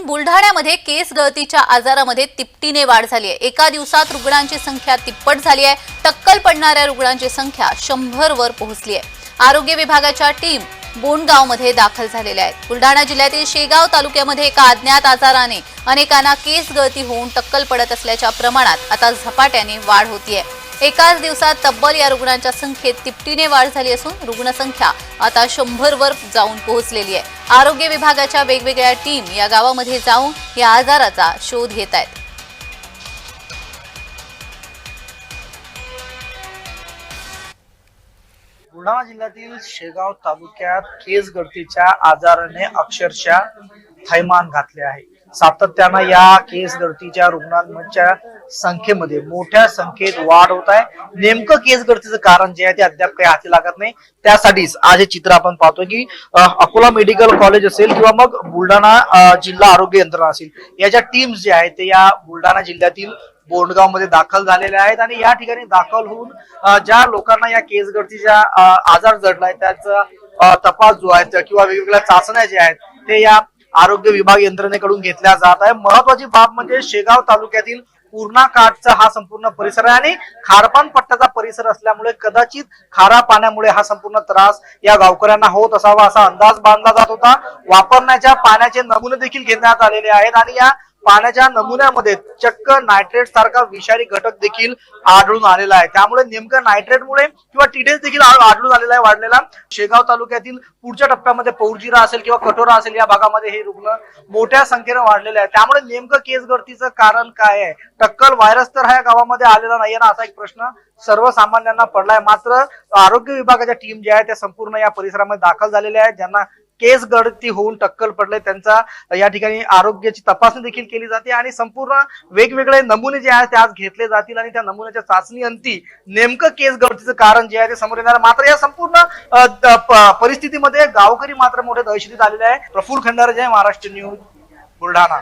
बुलढाण्यामध्ये केस गळतीच्या आजारामध्ये तिपटीने वाढ झाली आहे। एका दिवसात रुग्णांची संख्या तिप्पट झाली आहे। टक्कल पडणाऱ्या रुग्णांची संख्या 100 वर पोहोचली आहे। आरोग्य विभागाच्या टीम बोंडगावमध्ये दाखल झालेल्या आहेत। बुलढाणा जिल्ह्यातील शेगाव तालुक्यामध्ये एका अज्ञात आजाराने अनेकांना केस गळती होऊन टक्कल पडत असल्याच्या प्रमाणात आता झपाट्याने वाढ होतीये। एकाच दिवसात तब्बल या रुग्णांच्या संख्येत तिपटीने वाढ झाली असून रुग्णसंख्या आता 100 वर जाऊन पोहोचलेली आहे। आरोग्य विभागाच्या वेगवेगळ्या टीम या गावामध्ये जाऊन या आजाराचा शोध घेत आहेत। बुलढाणा जिल्ह्यातील शेगाव तालुक्यात केस गळतीच्या आजाराने अक्षरशः थैमान घातले आहे। सातत्यानं या केस गळतीच्या रुग्णांच्या संख्येमध्ये मोठ्या संख्येत वाढ होत आहे। नेमकं केस गळतीचं कारण जे आहे ते अद्याप काही हाती लागत नाही। त्यासाठीच आज हे चित्र आपण पाहतोय की अकोला मेडिकल कॉलेज असेल किंवा मग बुलढाणा जिल्हा आरोग्य यंत्रणा असेल, याच्या टीम्स जे आहेत ते या बुलढाणा जिल्ह्यातील बोंडगाव मध्ये दाखल झालेले आहेत आणि या ठिकाणी दाखल होऊन ज्या लोकांना या केस गळतीचा आजार जडलाय त्याचा तपास जो आहे किंवा वेगवेगळ्या चाचण्या ज्या आहेत ते या आरोग्य विभाग यंत्रणेकडून घेतल्या जात आहे। महत्वाची बाब म्हणजे शेगाव तालुक्यातील पूर्णा काठचा हा संपूर्ण परिसर आहे आणि खारपान पट्ट्याचा परिसर असल्यामुळे कदाचित खारा पाण्यामुळे हा संपूर्ण त्रास या गावकऱ्यांना होत असावा असा अंदाज बांधला जात होता। वापरण्याच्या पाण्याचे नमुने देखील घेण्यात आलेले आहेत आणि या पाण्याच्या नमुन्यामध्ये चक्क नायट्रेट सारखा विषारी घटक देखील आढळून आलेला आहे। त्यामुळे नेमकं नायट्रेटमुळे किंवा टीडेस देखील आढळून आलेला आहे वाढलेला। शेगाव तालुक्यातील पुढच्या टप्प्यामध्ये पौर्जिरा असेल किंवा कटोरा असेल या भागामध्ये हे रुग्ण मोठ्या संख्येने वाढलेले आहे। त्यामुळे नेमकं केस गळतीचं कारण काय आहे? टक्कल व्हायरस तर ह्या गावामध्ये आलेला नाहीये ना, असा एक प्रश्न सर्वसामान्यांना पडलाय। मात्र आरोग्य विभागाच्या टीम ज्या आहे त्या संपूर्ण या परिसरामध्ये दाखल झालेल्या आहेत। ज्यांना केस गळती होऊन टक्कल पडले त्यांचा या ठिकाणी आरोग्याची तपासणी देखील केली जाते आणि संपूर्ण वेगवेगळे नमुने जे आहेत ते आज घेतले जातील आणि त्या नमुन्याच्या चाचणी अंती नेमकं केस गळतीचं कारण जे आहे ते समोर येणार। मात्र या संपूर्ण परिस्थितीमध्ये गावकरी मात्र मोठे दहशतीत आलेले आहे। प्रफुल्ल खंडारे, जय महाराष्ट्र न्यूज, बुलढाणा।